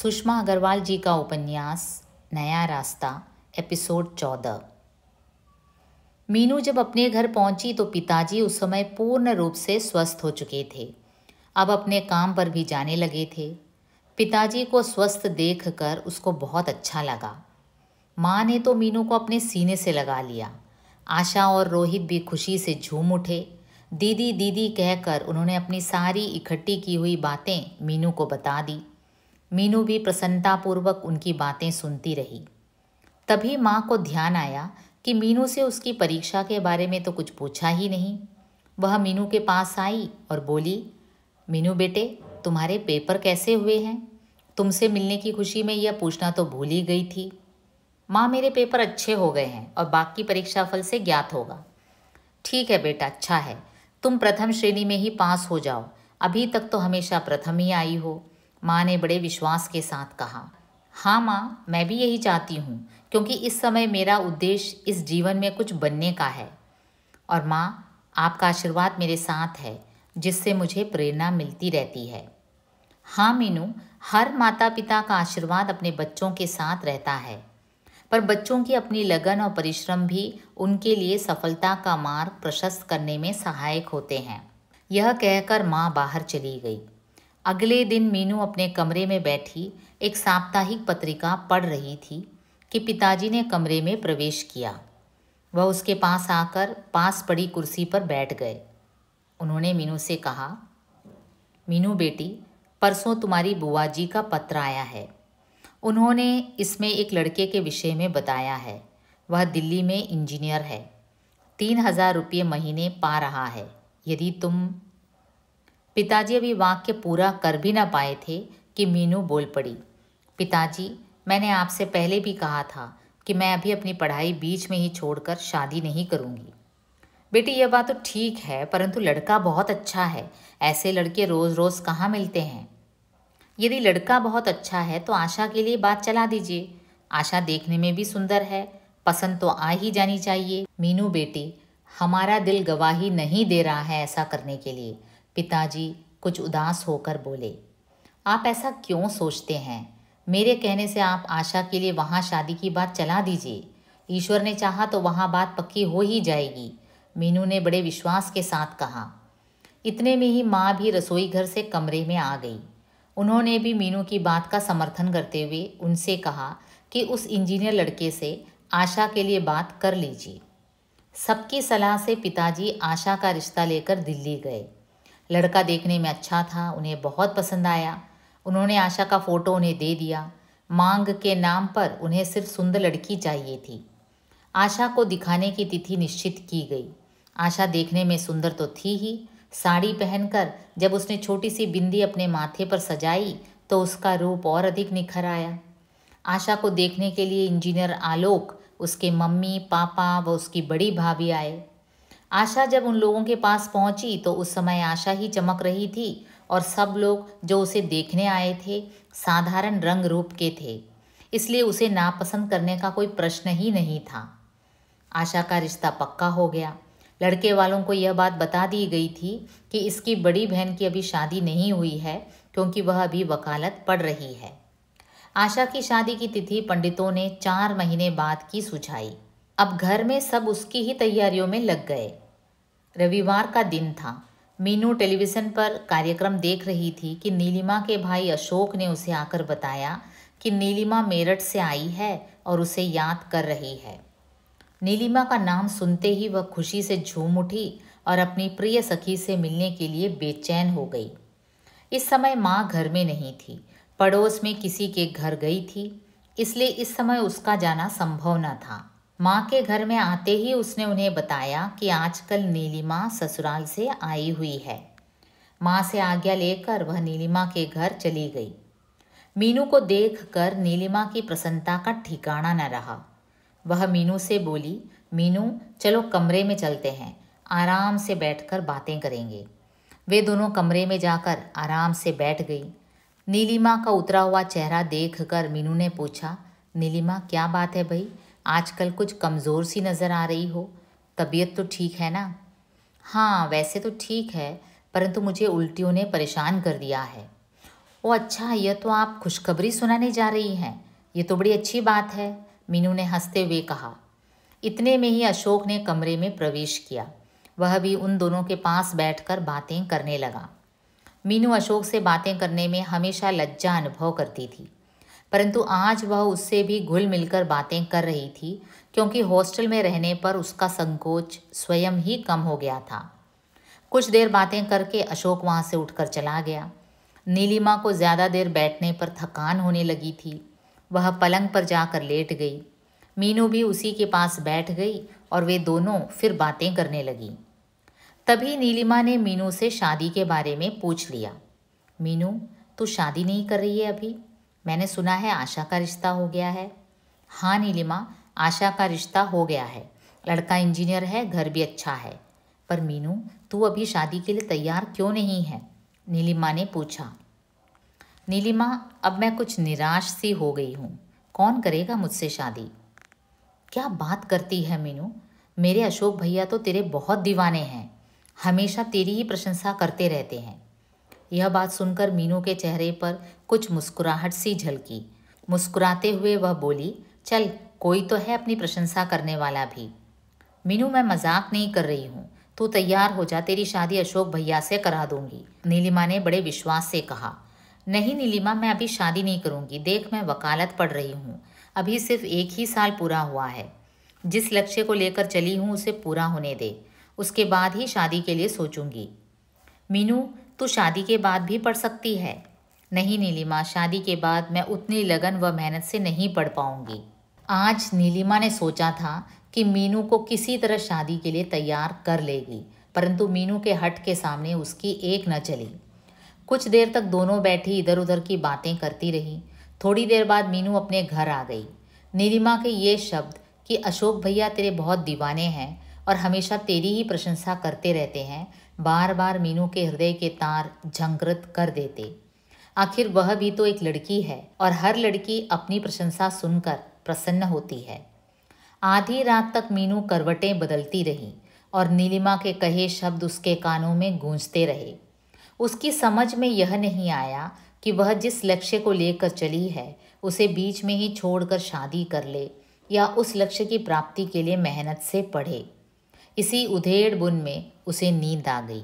सुषमा अग्रवाल जी का उपन्यास नया रास्ता, एपिसोड 14। मीनू जब अपने घर पहुंची तो पिताजी उस समय पूर्ण रूप से स्वस्थ हो चुके थे। अब अपने काम पर भी जाने लगे थे। पिताजी को स्वस्थ देखकर उसको बहुत अच्छा लगा। माँ ने तो मीनू को अपने सीने से लगा लिया। आशा और रोहित भी खुशी से झूम उठे। दीदी दीदी कहकर उन्होंने अपनी सारी इकट्ठी की हुई बातें मीनू को बता दी। मीनू भी प्रसन्नतापूर्वक उनकी बातें सुनती रही। तभी माँ को ध्यान आया कि मीनू से उसकी परीक्षा के बारे में तो कुछ पूछा ही नहीं। वह मीनू के पास आई और बोली, मीनू बेटे, तुम्हारे पेपर कैसे हुए हैं? तुमसे मिलने की खुशी में यह पूछना तो भूल ही गई थी। माँ, मेरे पेपर अच्छे हो गए हैं और बाकी परीक्षा फल से ज्ञात होगा। ठीक है बेटा, अच्छा है। तुम प्रथम श्रेणी में ही पास हो जाओ। अभी तक तो हमेशा प्रथम ही आई हो, माँ ने बड़े विश्वास के साथ कहा। हाँ माँ, मैं भी यही चाहती हूँ, क्योंकि इस समय मेरा उद्देश्य इस जीवन में कुछ बनने का है। और माँ, आपका आशीर्वाद मेरे साथ है, जिससे मुझे प्रेरणा मिलती रहती है। हाँ मीनू, हर माता पिता का आशीर्वाद अपने बच्चों के साथ रहता है, पर बच्चों की अपनी लगन और परिश्रम भी उनके लिए सफलता का मार्ग प्रशस्त करने में सहायक होते हैं। यह कहकर माँ बाहर चली गई। अगले दिन मीनू अपने कमरे में बैठी एक साप्ताहिक पत्रिका पढ़ रही थी कि पिताजी ने कमरे में प्रवेश किया। वह उसके पास आकर पास पड़ी कुर्सी पर बैठ गए। उन्होंने मीनू से कहा, मीनू बेटी, परसों तुम्हारी बुआ जी का पत्र आया है। उन्होंने इसमें एक लड़के के विषय में बताया है। वह दिल्ली में इंजीनियर है, 3,000 रुपये महीने पा रहा है। यदि तुम पिताजी अभी वाक्य पूरा कर भी ना पाए थे कि मीनू बोल पड़ी, पिताजी, मैंने आपसे पहले भी कहा था कि मैं अभी अपनी पढ़ाई बीच में ही छोड़कर शादी नहीं करूंगी। बेटी, यह बात तो ठीक है, परंतु लड़का बहुत अच्छा है। ऐसे लड़के रोज़ रोज़ कहाँ मिलते हैं। यदि लड़का बहुत अच्छा है तो आशा के लिए बात चला दीजिए। आशा देखने में भी सुंदर है, पसंद तो आ ही जानी चाहिए। मीनू बेटी, हमारा दिल गवाही नहीं दे रहा है ऐसा करने के लिए, पिताजी कुछ उदास होकर बोले। आप ऐसा क्यों सोचते हैं? मेरे कहने से आप आशा के लिए वहाँ शादी की बात चला दीजिए। ईश्वर ने चाहा तो वहाँ बात पक्की हो ही जाएगी, मीनू ने बड़े विश्वास के साथ कहा। इतने में ही माँ भी रसोई घर से कमरे में आ गई। उन्होंने भी मीनू की बात का समर्थन करते हुए उनसे कहा कि उस इंजीनियर लड़के से आशा के लिए बात कर लीजिए। सबकी सलाह से पिताजी आशा का रिश्ता लेकर दिल्ली गए। लड़का देखने में अच्छा था, उन्हें बहुत पसंद आया। उन्होंने आशा का फ़ोटो उन्हें दे दिया। मांग के नाम पर उन्हें सिर्फ सुंदर लड़की चाहिए थी। आशा को दिखाने की तिथि निश्चित की गई। आशा देखने में सुंदर तो थी ही, साड़ी पहनकर जब उसने छोटी सी बिंदी अपने माथे पर सजाई तो उसका रूप और अधिक निखर आया। आशा को देखने के लिए इंजीनियर आलोक, उसके मम्मी पापा व उसकी बड़ी भाभी आए। आशा जब उन लोगों के पास पहुंची तो उस समय आशा ही चमक रही थी और सब लोग जो उसे देखने आए थे साधारण रंग रूप के थे, इसलिए उसे नापसंद करने का कोई प्रश्न ही नहीं था। आशा का रिश्ता पक्का हो गया। लड़के वालों को यह बात बता दी गई थी कि इसकी बड़ी बहन की अभी शादी नहीं हुई है, क्योंकि वह अभी वकालत पढ़ रही है। आशा की शादी की तिथि पंडितों ने 4 महीने बाद की सुझाई। अब घर में सब उसकी ही तैयारियों में लग गए। रविवार का दिन था। मीनू टेलीविज़न पर कार्यक्रम देख रही थी कि नीलिमा के भाई अशोक ने उसे आकर बताया कि नीलिमा मेरठ से आई है और उसे याद कर रही है। नीलिमा का नाम सुनते ही वह खुशी से झूम उठी और अपनी प्रिय सखी से मिलने के लिए बेचैन हो गई। इस समय माँ घर में नहीं थी, पड़ोस में किसी के घर गई थी, इसलिए इस समय उसका जाना संभव न था। माँ के घर में आते ही उसने उन्हें बताया कि आजकल नीलिमा ससुराल से आई हुई है। माँ से आज्ञा लेकर वह नीलिमा के घर चली गई। मीनू को देखकर नीलिमा की प्रसन्नता का ठिकाना न रहा। वह मीनू से बोली, मीनू चलो कमरे में चलते हैं, आराम से बैठकर बातें करेंगे। वे दोनों कमरे में जाकर आराम से बैठ गई। नीलिमा का उतरा हुआ चेहरा देखकर मीनू ने पूछा, नीलिमा क्या बात है भाई, आजकल कुछ कमज़ोर सी नज़र आ रही हो, तबीयत तो ठीक है ना? हाँ वैसे तो ठीक है, परंतु मुझे उल्टियों ने परेशान कर दिया है। ओ अच्छा, यह तो आप खुशखबरी सुनाने जा रही हैं। ये तो बड़ी अच्छी बात है, मीनू ने हंसते हुए कहा। इतने में ही अशोक ने कमरे में प्रवेश किया। वह भी उन दोनों के पास बैठकर बातें करने लगा। मीनू अशोक से बातें करने में हमेशा लज्जा अनुभव करती थी, परंतु आज वह उससे भी घुल मिलकर बातें कर रही थी, क्योंकि हॉस्टल में रहने पर उसका संकोच स्वयं ही कम हो गया था। कुछ देर बातें करके अशोक वहाँ से उठकर चला गया। नीलिमा को ज़्यादा देर बैठने पर थकान होने लगी थी। वह पलंग पर जाकर लेट गई। मीनू भी उसी के पास बैठ गई और वे दोनों फिर बातें करने लगीं। तभी नीलिमा ने मीनू से शादी के बारे में पूछ लिया। मीनू, तू शादी नहीं कर रही है अभी? मैंने सुना है आशा का रिश्ता हो गया है। हाँ नीलिमा, आशा का रिश्ता हो गया है। लड़का इंजीनियर है, घर भी अच्छा है। पर मीनू, तू अभी शादी के लिए तैयार क्यों नहीं है? नीलिमा ने पूछा। नीलिमा, अब मैं कुछ निराश सी हो गई हूँ। कौन करेगा मुझसे शादी? क्या बात करती है मीनू, मेरे अशोक भैया तो तेरे बहुत दीवाने हैं, हमेशा तेरी ही प्रशंसा करते रहते हैं। यह बात सुनकर मीनू के चेहरे पर कुछ मुस्कुराहट सी झलकी। मुस्कुराते हुए वह बोली, चल कोई तो है अपनी प्रशंसा करने वाला भी। मीनू, मैं मजाक नहीं कर रही हूँ, तू तैयार हो जा, तेरी शादी अशोक भैया से करा दूंगी, नीलिमा ने बड़े विश्वास से कहा। नहीं नीलिमा, मैं अभी शादी नहीं करूँगी। देख, मैं वकालत पढ़ रही हूँ, अभी सिर्फ 1 ही साल पूरा हुआ है। जिस लक्ष्य को लेकर चली हूँ उसे पूरा होने दे, उसके बाद ही शादी के लिए सोचूंगी। मीनू, तू शादी के बाद भी पढ़ सकती है। नहीं नीलिमा, शादी के बाद मैं उतनी लगन व मेहनत से नहीं पढ़ पाऊंगी। आज नीलिमा ने सोचा था कि मीनू को किसी तरह शादी के लिए तैयार कर लेगी, परंतु मीनू के हट के सामने उसकी एक न चली। कुछ देर तक दोनों बैठी इधर उधर की बातें करती रही। थोड़ी देर बाद मीनू अपने घर आ गई। नीलिमा के ये शब्द कि अशोक भैया तेरे बहुत दीवाने हैं और हमेशा तेरी ही प्रशंसा करते रहते हैं, बार बार मीनू के हृदय के तार झंकृत कर देते। आखिर वह भी तो एक लड़की है और हर लड़की अपनी प्रशंसा सुनकर प्रसन्न होती है। आधी रात तक मीनू करवटें बदलती रही और नीलिमा के कहे शब्द उसके कानों में गूंजते रहे। उसकी समझ में यह नहीं आया कि वह जिस लक्ष्य को लेकर चली है उसे बीच में ही छोड़कर शादी कर ले या उस लक्ष्य की प्राप्ति के लिए मेहनत से पढ़े। इसी उधेड़ बुन में उसे नींद आ गई।